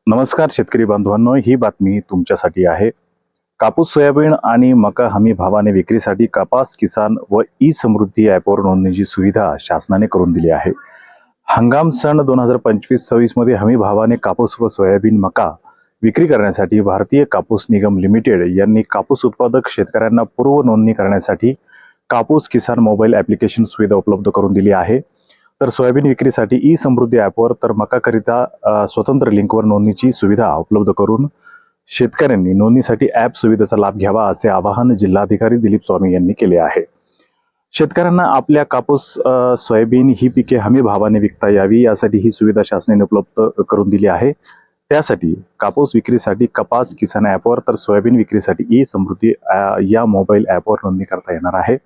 नमस्कार शेतकरी बांधवांनो, ही बातमी तुमच्यासाठी आहे। कापूस, सोयाबीन आणि मका हमी भावाने विक्रीसाठी कपास किसान व ई समृद्धी ॲपवर नोंदणीची सुविधा शासनाने करून दिली आहे। हंगाम सन 2025-26 मध्ये हमी भावाने कापूस व सोयाबीन मका विक्री करण्यासाठी भारतीय कापूस निगम लिमिटेड यांनी कापूस उत्पादक शेतकऱ्यांना पूर्व नोंदणी करण्यासाठी कापूस किसान मोबाईल ॲप्लिकेशन सुविधा उपलब्ध करून दिली आहे। तर सोयाबीन विक्रीसाठी ई समृद्धी ॲपवर तर मकाकरिता स्वतंत्र लिंकवर नोंदणीची सुविधा उपलब्ध करून शेतकऱ्यांनी नोंदणीसाठी ॲप सुविधेचा लाभ घ्यावा असे आवाहन जिल्हाधिकारी दिलीप स्वामी यांनी केले आहे। शेतकऱ्यांना आपल्या कापूस सोयाबीन ही पिके हमी भावाने विकता यावी यासाठी ही सुविधा शासनाने उपलब्ध करून दिली आहे। त्यासाठी कापूस विक्रीसाठी कपास किसान ॲपवर तर सोयाबीन विक्रीसाठी ई समृद्धी या मोबाईल ॲपवर नोंदणी करता येणार आहे।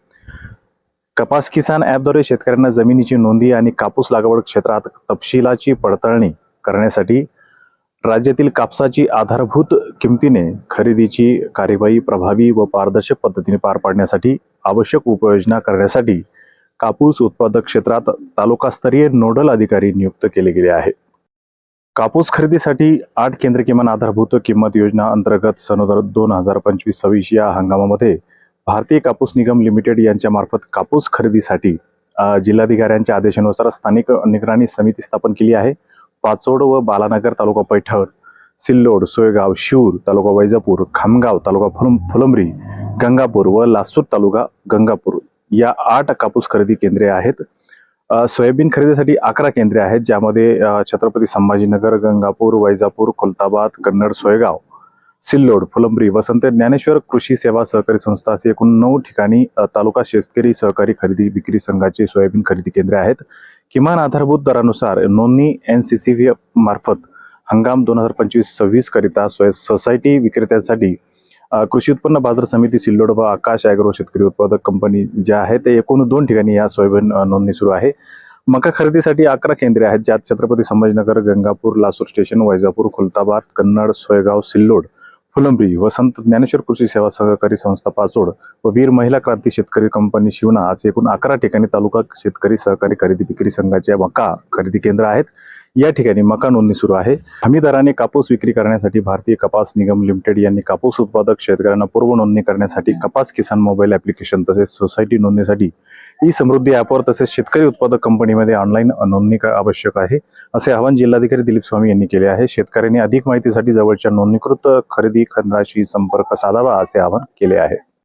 कपास किसान ॲपद्वारे शेतकऱ्यांना जमिनीची नोंदी आणि कापूस लागवड क्षेत्रात तपशिलाची पडताळणी करण्यासाठी राज्यातील कापसाची आधारभूत किमतीने खरेदीची कार्यवाही प्रभावी व पारदर्शक पद्धतीने पार पाडण्यासाठी आवश्यक उपाययोजना करण्यासाठी कापूस उत्पादक क्षेत्रात तालुकास्तरीय नोडल अधिकारी नियुक्त केले गेले आहे। कापूस खरेदीसाठी 8 केंद्र किमान आधारभूत किंमत योजना अंतर्गत सन 2025-26 या हंगामामध्ये भारतीय कापूस निगम लिमिटेड यांच्या मार्फत कापूस खरेदीसाठी जिल्हाधिकाऱ्यांच्या आदेशानुसार स्थानिक निगराणी समिती स्थापन केली आहे। पाचोड व बालानगर तालुका पैठण, सिल्लोड, सोयगाव, शिऊर तालुका वैजापूर, खामगाव तालुका फुलंब्री, गंगापूर व लासूर तालुका गंगापूर या 8 कापूस खरेदी केंद्रे आहेत। सोयाबीन खरेदीसाठी 11 केंद्रे आहेत, ज्यामध्ये छत्रपती संभाजीनगर, गंगापूर, वैजापूर, खुलताबाद, कन्नड, सोयगाव, सिल्लोड, फुलंब्री, वसंत ज्ञानेश्वर कृषी सेवा सहकारी संस्था असे एकूण 9 ठिकाणी तालुका शेतकरी सहकारी खरेदी विक्री संघाचे सोयाबीन खरेदी केंद्रे आहेत। किमान आधारभूत दरानुसार नोंदणी NCCV मार्फत हंगाम 2025-26 करिता सोसायटी विक्रेत्यांसाठी कृषी उत्पन्न बाजार समिती सिल्लोड व आकाश ॲग्रो शेतकरी उत्पादक कंपनी ज्या आहेत ते एकूण 2 ठिकाणी या सोयाबीन नोंदणी सुरू आहे। मका खरेदीसाठी 11 केंद्रे आहेत, ज्यात छत्रपती संभाजीनगर, गंगापूर, लासूर स्टेशन, वैजापूर, खुलताबाद, कन्नड, सोयगाव, सिल्लोड, फुलंब्री, वसंत ज्ञानेश्वर कृषी सेवा सहकारी संस्था पाचोड व वीर महिला क्रांती शेतकरी कंपनी शिवना असे एकूण 11 ठिकाणी तालुका शेतकरी सहकारी खरेदी विक्री संघाच्या मका खरेदी केंद्र आहेत। या ठिकाणी मका नोंदणी सुरू आहे। हमी दराने कापूस विक्री करण्यासाठी भारतीय कपास निगम लिमिटेड यांनी कापूस उत्पादक शेतकऱ्यांना पूर्व नोंदणी करण्यासाठी कपास किसान मोबाईल ॲप्लिकेशन तसेच सोसायटी नोंदणीसाठी ई समृद्धी ॲपवर तसेच शेतकरी उत्पादक कंपनीमध्ये ऑनलाईन नोंदणी आवश्यक आहे असे आवाहन जिल्हाधिकारी दिलीप स्वामी यांनी केले आहे। शेतकऱ्यांनी अधिक माहितीसाठी जवळच्या नोंदणीकृत खरेदी केंद्राशी संपर्क साधावा असे आवाहन केले आहे।